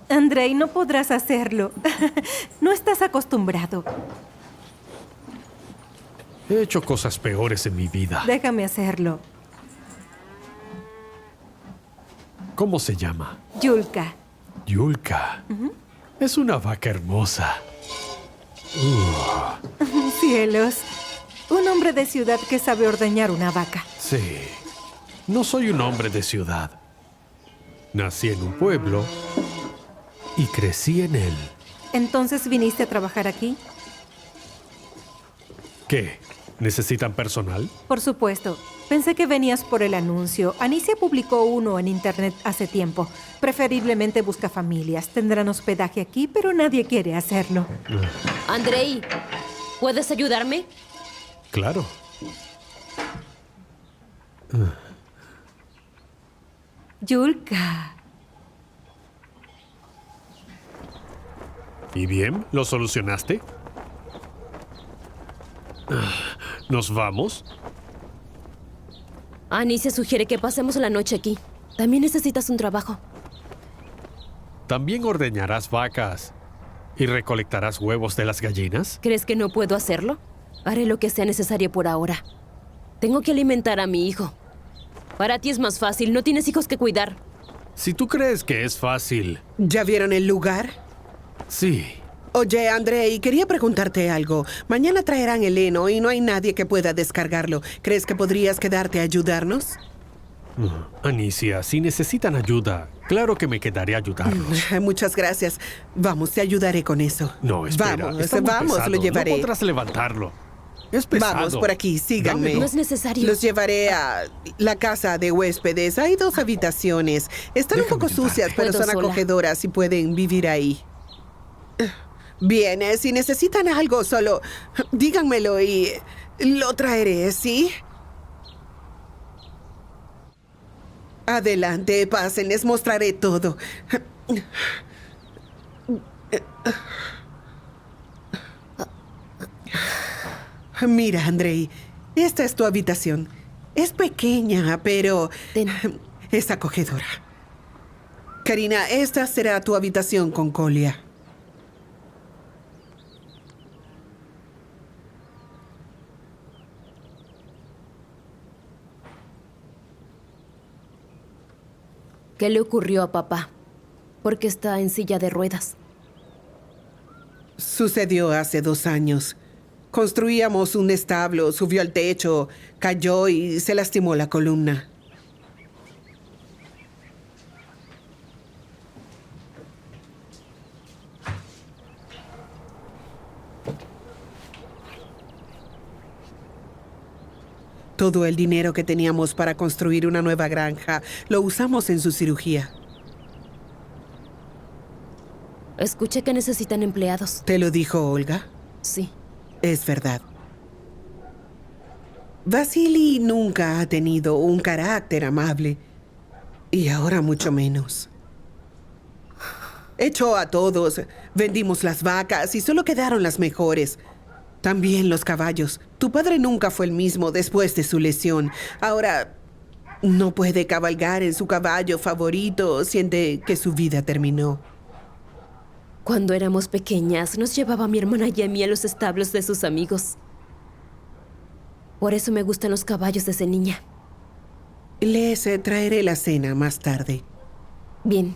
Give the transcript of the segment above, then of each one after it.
Andrei, no podrás hacerlo. No estás acostumbrado. He hecho cosas peores en mi vida. Déjame hacerlo. ¿Cómo se llama? Yulka. Yulka. Es una vaca hermosa. Cielos. Un hombre de ciudad que sabe ordeñar una vaca. Sí. No soy un hombre de ciudad. Nací en un pueblo y crecí en él. ¿Entonces viniste a trabajar aquí? ¿Qué? ¿Necesitan personal? Por supuesto. Pensé que venías por el anuncio. Anicia publicó uno en internet hace tiempo. Preferiblemente busca familias. Tendrán hospedaje aquí, pero nadie quiere hacerlo. Andrei, ¿puedes ayudarme? Claro. Yulka. ¿Y bien? ¿Lo solucionaste? ¿Nos vamos? Anicia sugiere que pasemos la noche aquí. También necesitas un trabajo. ¿También ordeñarás vacas y recolectarás huevos de las gallinas? ¿Crees que no puedo hacerlo? Haré lo que sea necesario por ahora. Tengo que alimentar a mi hijo. Para ti es más fácil, no tienes hijos que cuidar. Si tú crees que es fácil... ¿Ya vieron el lugar? Sí. Oye, Andrei, quería preguntarte algo. Mañana traerán el heno y no hay nadie que pueda descargarlo. ¿Crees que podrías quedarte a ayudarnos? Anicia, si necesitan ayuda, claro que me quedaré a ayudarlos. Muchas gracias. Vamos, te ayudaré con eso. No, espera. Vamos, está muy vamos, pesado. lo llevaré. No podrás levantarlo. Es pesado. Vamos, por aquí, síganme. Dámelo. No es necesario. Los llevaré a la casa de huéspedes. Hay 2 habitaciones. Están Déjame un poco ayudarte. sucias, pero Puedo son sola. acogedoras y pueden vivir ahí. Bien, si necesitan algo, solo díganmelo y lo traeré, ¿sí? Adelante, pasen, les mostraré todo. Mira, Andrei, esta es tu habitación. Es pequeña, pero Ten. es acogedora. Karina, esta será tu habitación con Colia. ¿Qué le ocurrió a papá? ¿Por qué está en silla de ruedas? Sucedió hace 2 años. Construíamos un establo, subió al techo, cayó y se lastimó la columna. Todo el dinero que teníamos para construir una nueva granja lo usamos en su cirugía. Escuché que necesitan empleados. ¿Te lo dijo Olga? Sí. Es verdad. Vasily nunca ha tenido un carácter amable. Y ahora mucho menos. Echó a todos. Vendimos las vacas y solo quedaron las mejores. También los caballos. Tu padre nunca fue el mismo después de su lesión. Ahora no puede cabalgar en su caballo favorito. Siente que su vida terminó. Cuando éramos pequeñas, nos llevaba a mi hermana y a mí a los establos de sus amigos. Por eso me gustan los caballos desde niña. Les traeré la cena más tarde. Bien.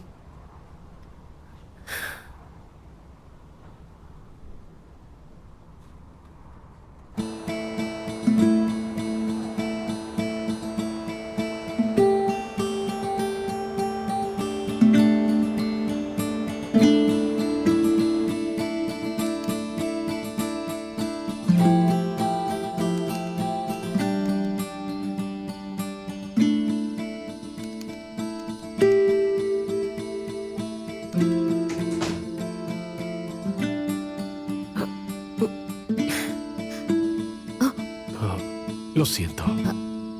Lo siento.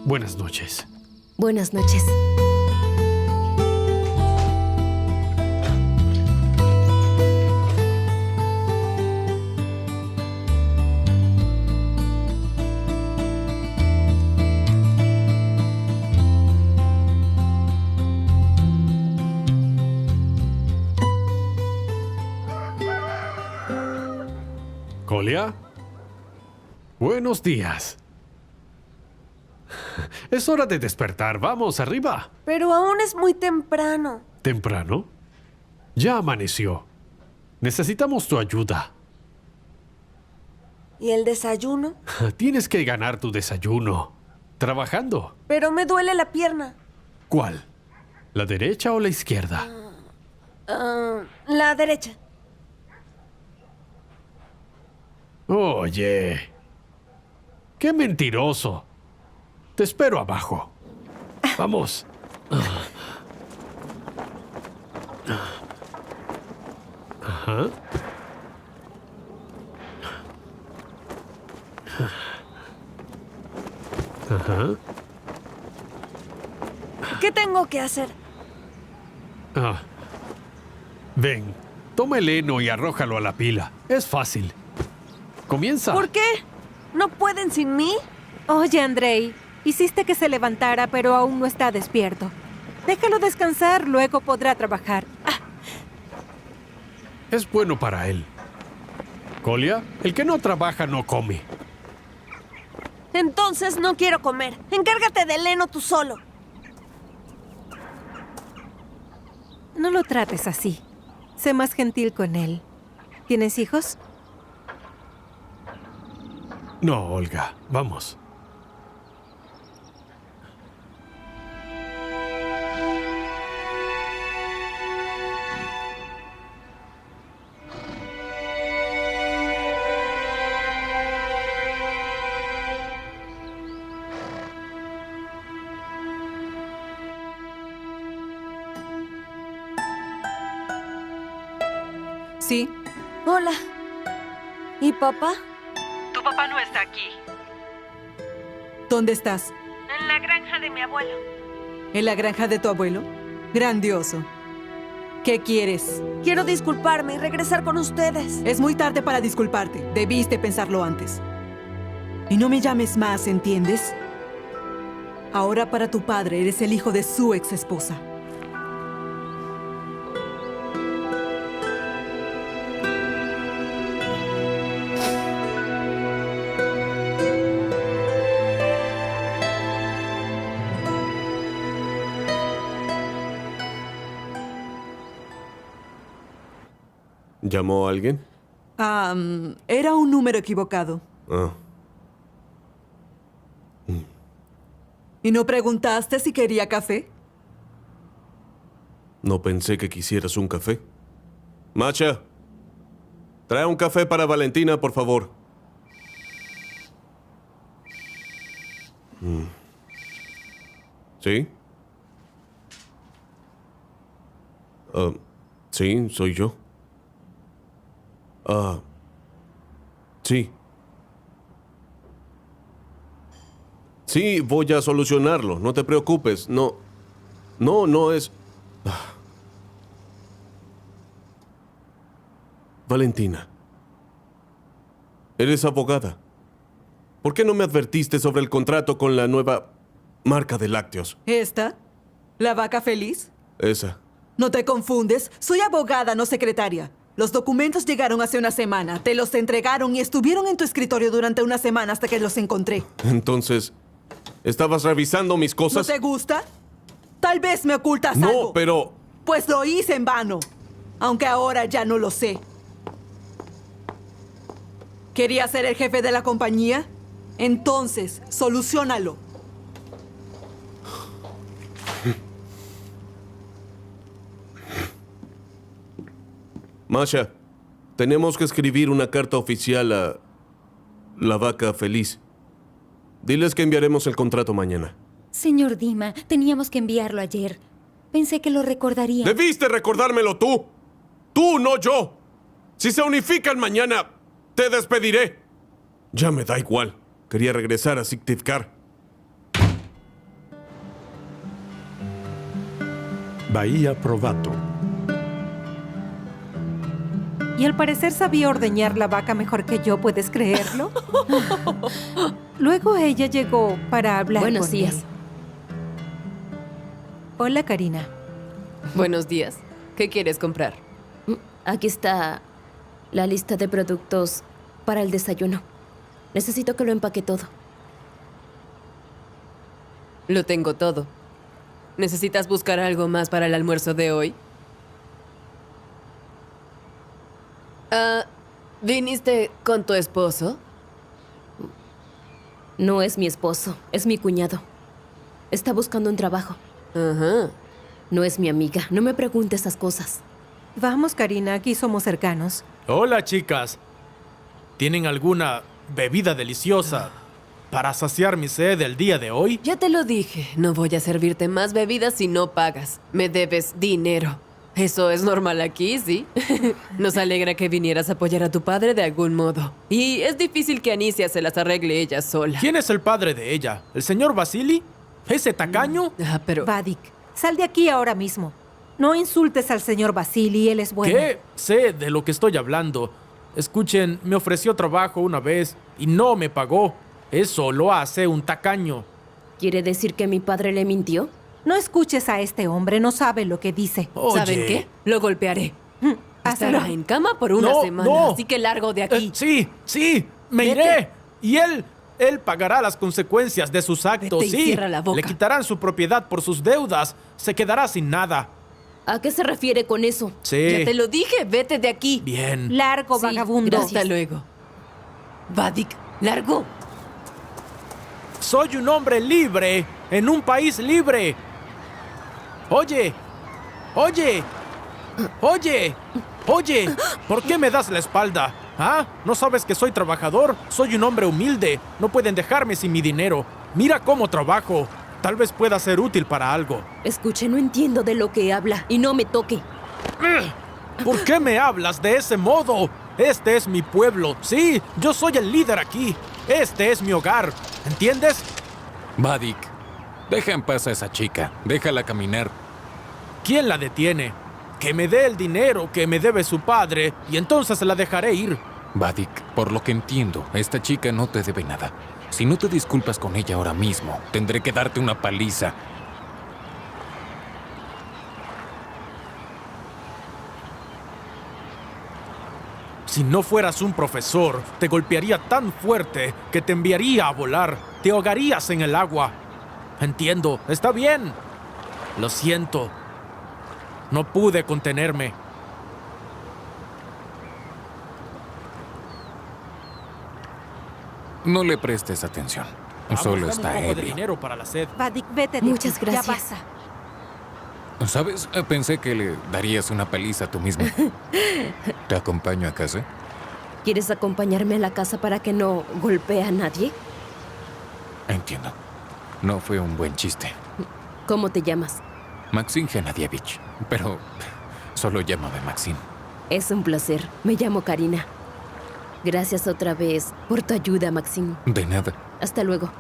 Buenas noches. Buenas noches. ¿Colia? Buenos días. Es hora de despertar. Vamos, arriba. Pero aún es muy temprano. ¿Temprano? Ya amaneció. Necesitamos tu ayuda. ¿Y el desayuno? Tienes que ganar tu desayuno. Trabajando. Pero me duele la pierna. ¿Cuál? ¿La derecha o la izquierda? La derecha. Oye. ¡Qué mentiroso! Te espero abajo. Vamos. Ajá. Ajá. ¿Qué tengo que hacer? Ven, toma el heno y arrójalo a la pila. Es fácil. Comienza. ¿Por qué? ¿No pueden sin mí? Oye, Andrei, hiciste que se levantara, pero aún no está despierto. Déjalo descansar, luego podrá trabajar. Es bueno para él. Colia, el que no trabaja no come. Entonces no quiero comer. Encárgate del heno tú solo. No lo trates así. Sé más gentil con él. ¿Tienes hijos? No, Olga. Vamos. Sí, Hola. ¿Y papá? tu papá no está aquí. ¿Dónde estás? En la granja de mi abuelo. ¿En la granja de tu abuelo? Grandioso. ¿Qué quieres? Quiero disculparme y regresar con ustedes. Es muy tarde para disculparte. Debiste pensarlo antes. Y no me llames más, ¿entiendes? Ahora para tu padre eres el hijo de su ex esposa. ¿Llamó a alguien? Era un número equivocado. Ah, ¿Y no preguntaste si quería café? no pensé que quisieras un café. Macha, trae un café para Valentina, por favor. ¿Sí? Sí, soy yo. Sí. Sí, voy a solucionarlo. No te preocupes. No es... Valentina, eres abogada. ¿Por qué no me advertiste sobre el contrato con la nueva marca de lácteos? ¿Esta? ¿La vaca feliz? Esa. No te confundes. Soy abogada, no secretaria. Los documentos llegaron hace una semana. Te los entregaron y estuvieron en tu escritorio durante una semana hasta que los encontré. Entonces, ¿estabas revisando mis ¿No cosas? te gusta? Tal vez me ocultas No, algo. pero... Pues lo hice en vano. Aunque ahora ya no lo sé. ¿Querías ser el jefe de la compañía? Entonces, soluciónalo. Masha, tenemos que escribir una carta oficial a la vaca feliz. Diles que enviaremos el contrato mañana. Señor Dima, teníamos que enviarlo ayer. Pensé que lo recordaría. Debiste recordármelo tú. Tú, no yo. Si se unifican mañana, te despediré. Ya me da igual. Quería regresar a Syktyvkar. Bahía Provato. Y al parecer sabía ordeñar la vaca mejor que yo, ¿puedes creerlo? Luego ella llegó para hablar Buenos con días. él. Hola, Karina. Buenos días. ¿Qué quieres comprar? Aquí está la lista de productos para el desayuno. Necesito que lo empaque todo. Lo tengo todo. ¿Necesitas buscar algo más para el almuerzo de hoy? ¿Viniste con tu esposo? No es mi esposo, es mi cuñado. Está buscando un trabajo. Ajá. No es mi amiga. No me pregunte esas cosas. Vamos, Karina, aquí somos cercanos. Hola, chicas. ¿Tienen alguna bebida deliciosa para saciar mi sed el día de hoy? Ya te lo dije, no voy a servirte más bebidas si no pagas. Me debes dinero. Eso es normal aquí, ¿sí? Nos alegra que vinieras a apoyar a tu padre de algún modo. Y es difícil que Anicia se las arregle ella sola. ¿Quién es el padre de ella? ¿El señor Vasily? ¿Ese tacaño? Pero... Vadik, sal de aquí ahora mismo. No insultes al señor Vasily, él es bueno. ¿Qué? Sé de lo que estoy hablando. Escuchen, me ofreció trabajo una vez y no me pagó. Eso lo hace un tacaño. ¿Quiere decir que mi padre le mintió? No escuches a este hombre, no sabe lo que dice. Oye. ¿Saben qué? Lo golpearé. Hazlo. Estará en cama por una semana, así que largo de aquí. Sí, me Vete. iré. Y él pagará las consecuencias de sus actos, Vete y sí. cierra la boca. Le quitarán su propiedad por sus deudas. Se quedará sin nada. ¿A qué se refiere con eso? Sí. Ya te lo dije, vete de aquí. Bien. Largo, Sí, vagabundo. gracias. Hasta luego. Vadik, largo. Soy un hombre libre en un país libre. Oye, ¿por qué me das la espalda? ¿Ah? ¿No sabes que soy trabajador? Soy un hombre humilde. No pueden dejarme sin mi dinero. Mira cómo trabajo. Tal vez pueda ser útil para algo. Escuche, no entiendo de lo que habla y no me toque. ¿Por qué me hablas de ese modo? Este es mi pueblo. Sí, yo soy el líder aquí. Este es mi hogar. ¿Entiendes? Vadik, deja en paz a esa chica. Déjala caminar. ¿Quién la detiene? Que me dé el dinero que me debe su padre y entonces la dejaré ir. Vadik, por lo que entiendo, esta chica no te debe nada. Si no te disculpas con ella ahora mismo, tendré que darte una paliza. Si no fueras un profesor, te golpearía tan fuerte que te enviaría a volar. Te ahogarías en el agua. Entiendo, está bien. Lo siento. No pude contenerme. No le prestes atención. Solo Vamos, dame está un poco de ebrio. dinero para la sed. Vadik, vete de Muchas aquí. gracias. Ya basta. ¿Sabes? Pensé que le darías una paliza tú mismo. ¿Te acompaño a casa? ¿Quieres acompañarme a la casa para que no golpee a nadie? Entiendo. No fue un buen chiste. ¿Cómo te llamas? Maxim Genadievich. Pero solo llámame Maxim. Es un placer. Me llamo Karina. Gracias otra vez por tu ayuda, Maxim. De nada. Hasta luego.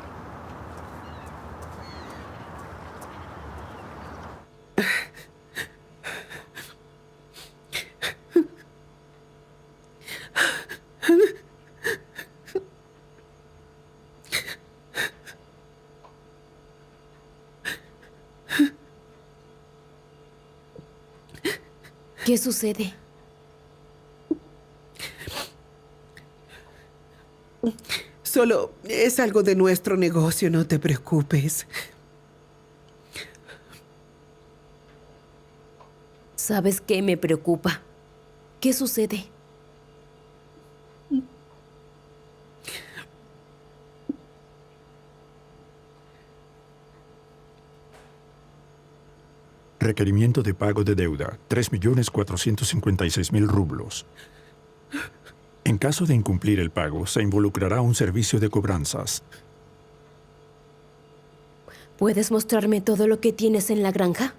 ¿Qué sucede? Solo es algo de nuestro negocio, no te preocupes. ¿Sabes qué me preocupa? ¿Qué sucede? Requerimiento de pago de deuda, 3.456.000 rublos. En caso de incumplir el pago, se involucrará un servicio de cobranzas. ¿Puedes mostrarme todo lo que tienes en la granja?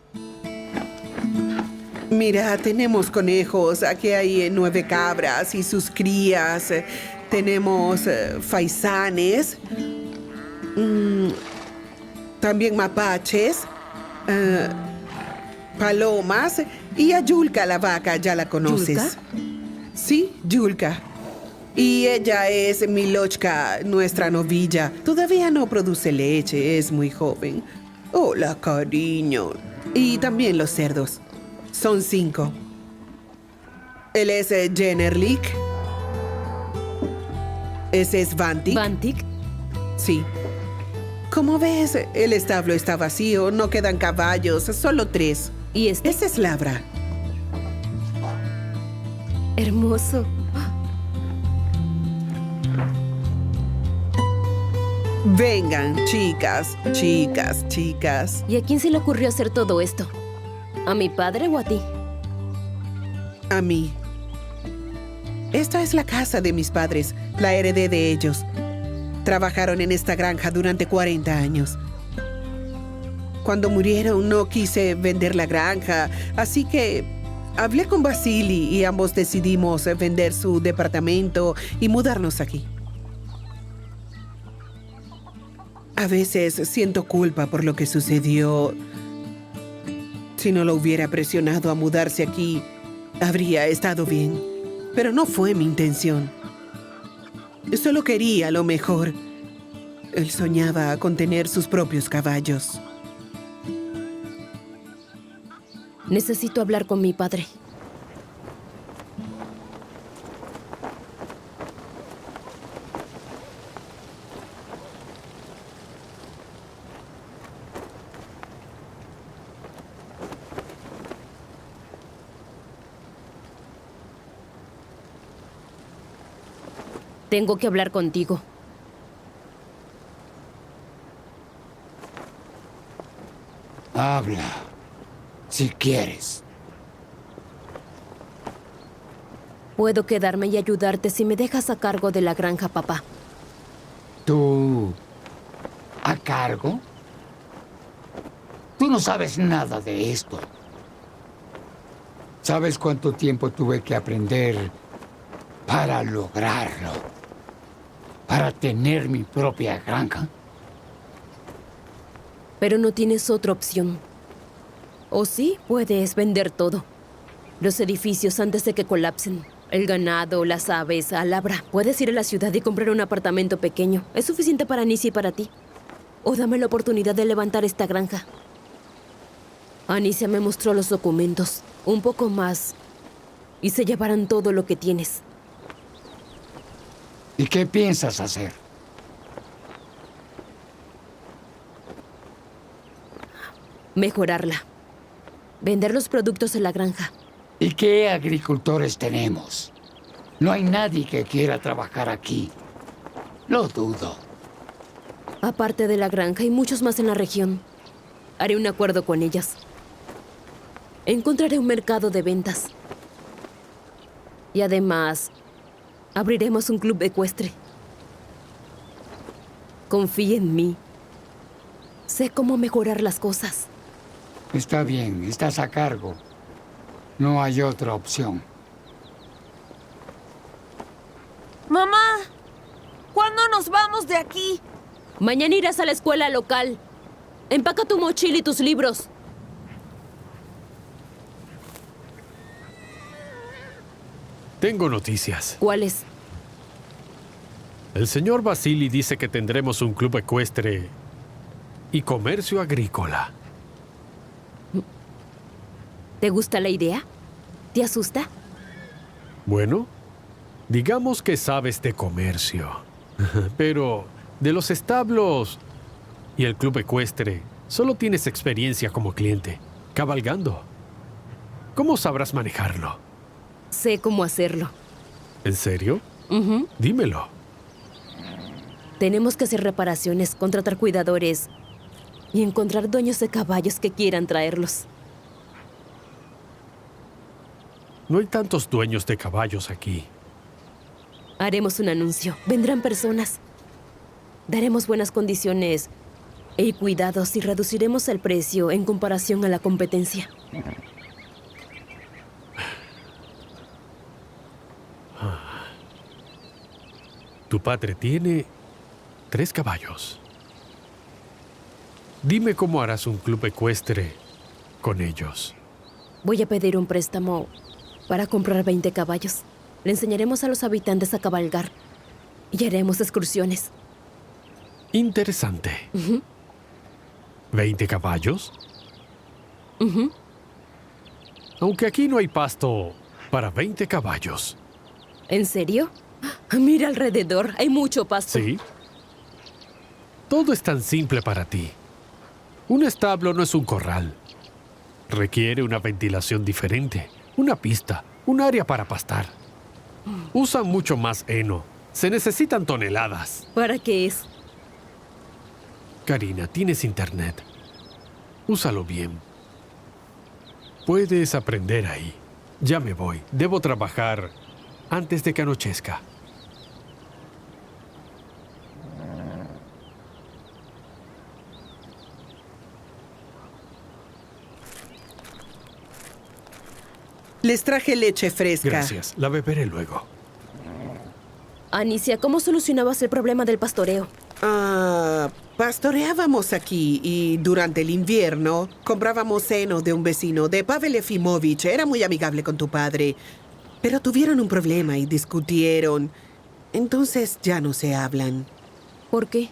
Mira, tenemos conejos. Aquí hay 9 cabras y sus crías. Tenemos faisanes. También mapaches. Palomas. Y a Yulka, la vaca, ¿ya la conoces? ¿Yulka? Sí, Yulka. Y ella es Milochka, nuestra novilla. Todavía no produce leche, es muy joven. Hola, cariño. Y también los cerdos. Son 5. Él es Jenerlik. ¿Ese es Vantic? ¿Vantic? Sí. Como ves, el establo está vacío, no quedan caballos, solo 3. ¿Y este? Ese es Labra. Hermoso. Vengan, chicas, chicas, chicas. ¿Y a quién se le ocurrió hacer todo esto? ¿A mi padre o a ti? A mí. Esta es la casa de mis padres, la heredé de ellos. Trabajaron en esta granja durante 40 años. Cuando murieron no quise vender la granja, así que hablé con Vasily y ambos decidimos vender su departamento y mudarnos aquí. A veces siento culpa por lo que sucedió. Si no lo hubiera presionado a mudarse aquí, habría estado bien. Pero no fue mi intención. Solo quería lo mejor. Él soñaba con tener sus propios caballos. Necesito hablar con mi padre. Tengo que hablar contigo. Habla, si quieres. Puedo quedarme y ayudarte si me dejas a cargo de la granja, papá. ¿Tú a cargo? Tú no sabes nada de esto. ¿Sabes cuánto tiempo tuve que aprender para lograrlo? Para tener mi propia granja. Pero no tienes otra opción. O sí, puedes vender todo. Los edificios antes de que colapsen. El ganado, las aves, a Labra. Puedes ir a la ciudad y comprar un apartamento pequeño. Es suficiente para Anicia y para ti. O dame la oportunidad de levantar esta granja. Anicia me mostró los documentos. Un poco más. Y se llevarán todo lo que tienes. ¿Y qué piensas hacer? Mejorarla. Vender los productos de la granja. ¿Y qué agricultores tenemos? No hay nadie que quiera trabajar aquí. Lo dudo. Aparte de la granja, hay muchos más en la región. Haré un acuerdo con ellas. Encontraré un mercado de ventas. Y además, abriremos un club ecuestre. Confía en mí. Sé cómo mejorar las cosas. Está bien, estás a cargo. No hay otra opción. Mamá, ¿cuándo nos vamos de aquí? Mañana irás a la escuela local. Empaca tu mochila y tus libros. Tengo noticias. ¿Cuáles? El señor Vasily dice que tendremos un club ecuestre y comercio agrícola. ¿Te gusta la idea? ¿Te asusta? Bueno, digamos que sabes de comercio. Pero de los establos y el club ecuestre, solo tienes experiencia como cliente, cabalgando. ¿Cómo sabrás manejarlo? Sé cómo hacerlo. ¿En serio? Dímelo. Tenemos que hacer reparaciones, contratar cuidadores y encontrar dueños de caballos que quieran traerlos. No hay tantos dueños de caballos aquí. Haremos un anuncio. Vendrán personas. Daremos buenas condiciones y cuidados y reduciremos el precio en comparación a la competencia. Tu padre tiene 3 caballos. Dime cómo harás un club ecuestre con ellos. Voy a pedir un préstamo para comprar 20 caballos. Le enseñaremos a los habitantes a cabalgar y haremos excursiones. Interesante. 20 caballos. Aunque aquí no hay pasto para 20 caballos. ¿En serio? Mira alrededor, hay mucho pasto. ¿Sí? Todo es tan simple para ti. Un establo no es un corral. Requiere una ventilación diferente, una pista, un área para pastar. Usan mucho más heno. Se necesitan toneladas. ¿Para qué es? Karina, tienes internet. Úsalo bien. Puedes aprender ahí. Ya me voy. Debo trabajar antes de que anochezca. Les traje leche fresca. Gracias. La beberé luego. Anicia, ¿cómo solucionabas el problema del pastoreo? Pastoreábamos aquí y durante el invierno comprábamos heno de un vecino, de Pavel Efimovich. Era muy amigable con tu padre. Pero tuvieron un problema y discutieron. Entonces ya no se hablan. ¿Por qué?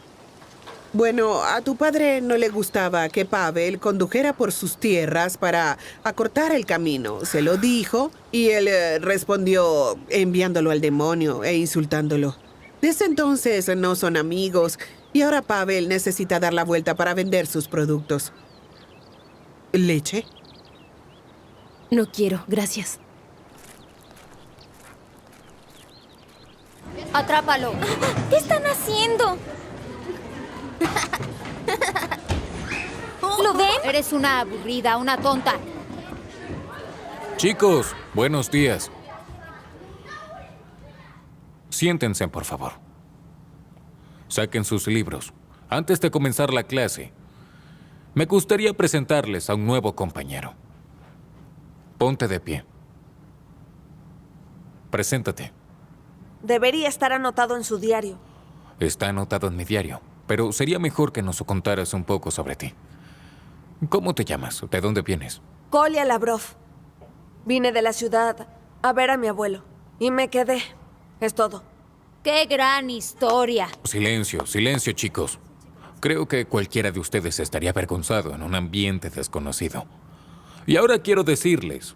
Bueno, a tu padre no le gustaba que Pavel condujera por sus tierras para acortar el camino. Se lo dijo y él respondió enviándolo al demonio e insultándolo. Desde entonces no son amigos y ahora Pavel necesita dar la vuelta para vender sus productos. ¿Leche? No quiero, gracias. ¡Atrápalo! ¿Qué están haciendo? ¿Lo ven? Eres una aburrida, una tonta. Chicos, buenos días. Siéntense, por favor. Saquen sus libros. Antes de comenzar la clase, me gustaría presentarles a un nuevo compañero. Ponte de pie. Preséntate. Debería estar anotado en su diario. Está anotado en mi diario, pero sería mejor que nos contaras un poco sobre ti. ¿Cómo te llamas? ¿De dónde vienes? Kolya Lavrov. Vine de la ciudad a ver a mi abuelo y me quedé. Es todo. ¡Qué gran historia! Silencio, silencio, chicos. Creo que cualquiera de ustedes estaría avergonzado en un ambiente desconocido. Y ahora quiero decirles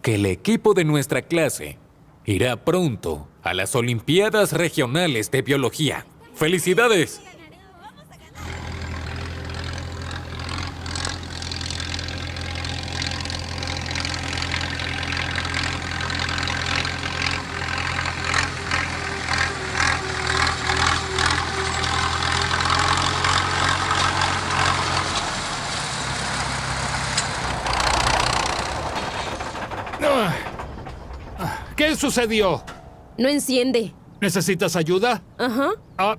que el equipo de nuestra clase irá pronto a las Olimpiadas Regionales de Biología. ¡Felicidades! ¿Qué sucedió? No enciende. ¿Necesitas ayuda? Ajá.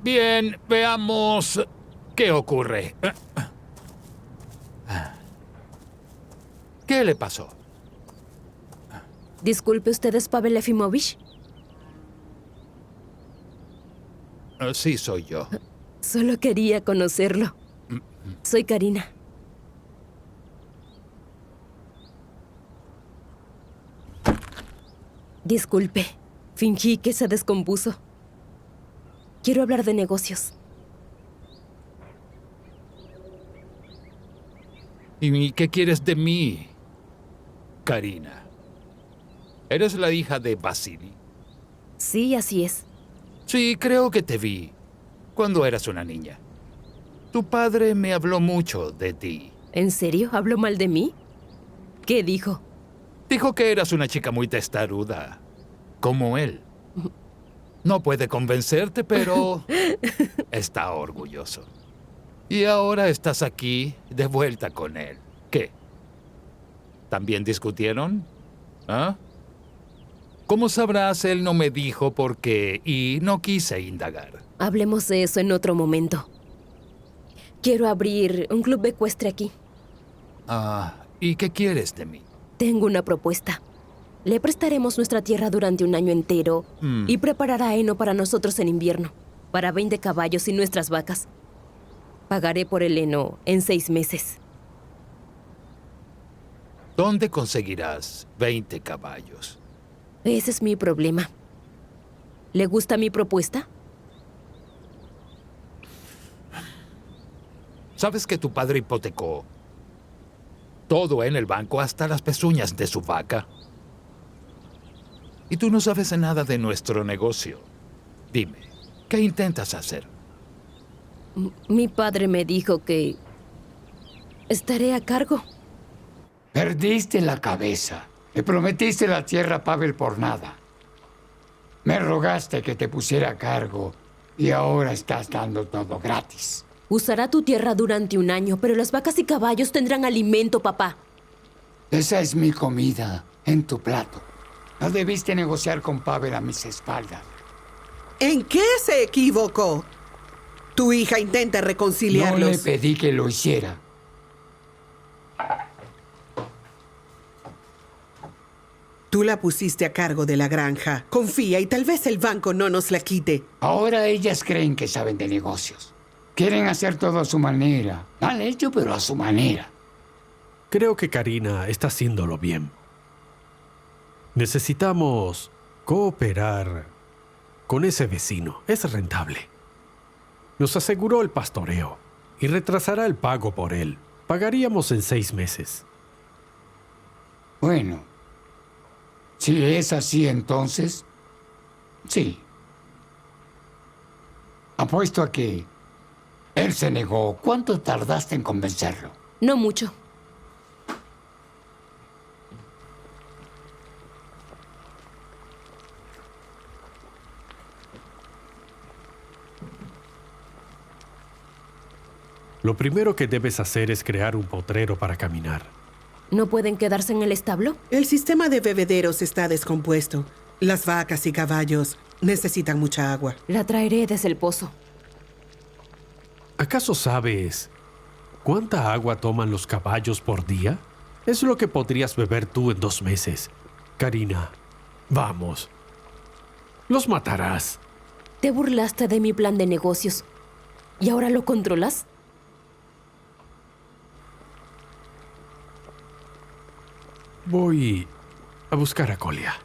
Bien, veamos qué ocurre. ¿Qué le pasó? Disculpe, ¿usted es Pavel Efimovich? Sí, soy yo. Solo quería conocerlo. Soy Karina. Disculpe, fingí que se descompuso. Quiero hablar de negocios. ¿Y qué quieres de mí, Karina? ¿Eres la hija de Vasily? Sí, así es. Sí, creo que te vi cuando eras una niña. Tu padre me habló mucho de ti. ¿En serio? ¿Habló mal de mí? ¿Qué dijo? Dijo que eras una chica muy testaruda, como él. No puede convencerte, pero está orgulloso. Y ahora estás aquí, de vuelta con él. ¿Qué? ¿También discutieron? ¿Ah? Como sabrás, él no me dijo por qué y no quise indagar. Hablemos de eso en otro momento. Quiero abrir un club ecuestre aquí. ¿Y qué quieres de mí? Tengo una propuesta. Le prestaremos nuestra tierra durante un año entero y preparará heno para nosotros en invierno, para 20 caballos y nuestras vacas. Pagaré por el heno en 6 meses. ¿Dónde conseguirás 20 caballos? Ese es mi problema. ¿Le gusta mi propuesta? ¿Sabes que tu padre hipotecó todo en el banco, hasta las pezuñas de su vaca? Y tú no sabes nada de nuestro negocio. Dime, ¿qué intentas hacer? Mi padre me dijo que estaré a cargo. Perdiste la cabeza. Le prometiste la tierra a Pavel por nada. Me rogaste que te pusiera a cargo y ahora estás dando todo gratis. Usará tu tierra durante 1 año, pero las vacas y caballos tendrán alimento, papá. Esa es mi comida en tu plato. No debiste negociar con Pavel a mis espaldas. ¿En qué se equivocó? Tu hija intenta reconciliarlos. No le pedí que lo hiciera. Tú la pusiste a cargo de la granja. Confía y tal vez el banco no nos la quite. Ahora ellas creen que saben de negocios. Quieren hacer todo a su manera. Mal hecho, pero a su manera. Creo que Karina está haciéndolo bien. Necesitamos cooperar con ese vecino. Es rentable. Nos aseguró el pastoreo y retrasará el pago por él. Pagaríamos en 6 meses. Bueno, si es así entonces, sí. Apuesto a que él se negó. ¿Cuánto tardaste en convencerlo? No mucho. Lo primero que debes hacer es crear un potrero para caminar. ¿No pueden quedarse en el establo? El sistema de bebederos está descompuesto. Las vacas y caballos necesitan mucha agua. La traeré desde el pozo. ¿Acaso sabes cuánta agua toman los caballos por día? Es lo que podrías beber tú en 2 meses. Karina, vamos. Los matarás. Te burlaste de mi plan de negocios. ¿Y ahora lo controlas? Voy a buscar a Kolya.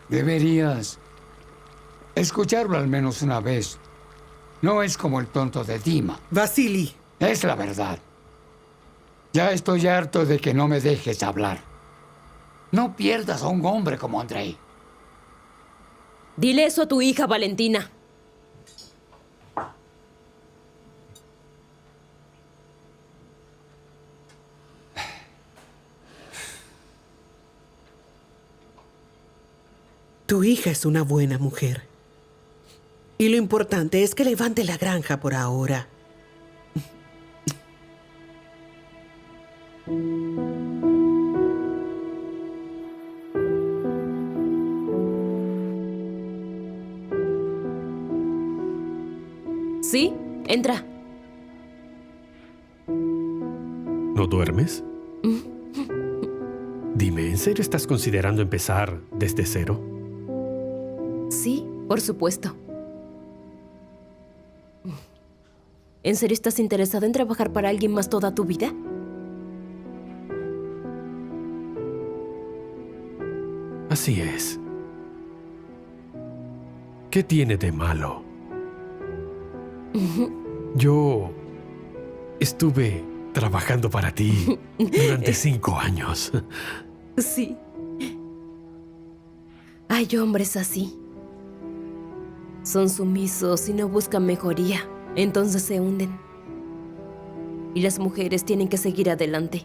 Deberías escucharlo al menos una vez. No es como el tonto de Dima. Vasily. Es la verdad. Ya estoy harto de que no me dejes hablar. No pierdas a un hombre como Andrei. Dile eso a tu hija, Valentina. Tu hija es una buena mujer. Y lo importante es que levante la granja por ahora. ¿Sí? Entra. ¿No duermes? Dime, ¿en serio estás considerando empezar desde cero? Sí, por supuesto. ¿En serio estás interesado en trabajar para alguien más toda tu vida? Así es. ¿Qué tiene de malo? Yo estuve trabajando para ti durante 5 años. Sí. Hay hombres así. Son sumisos y no buscan mejoría. Entonces se hunden. Y las mujeres tienen que seguir adelante.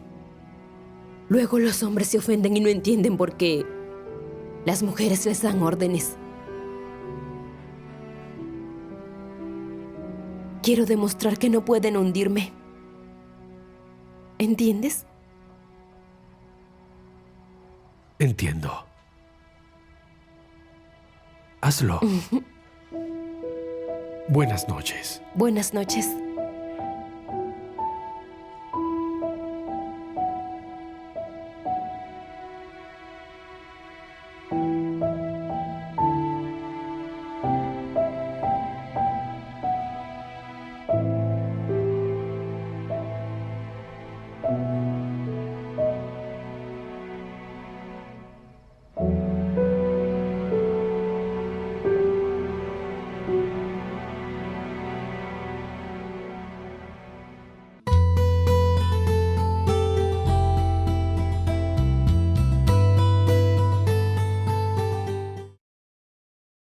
Luego los hombres se ofenden y no entienden por qué las mujeres les dan órdenes. Quiero demostrar que no pueden hundirme. ¿Entiendes? Entiendo. Hazlo. Buenas noches. Buenas noches.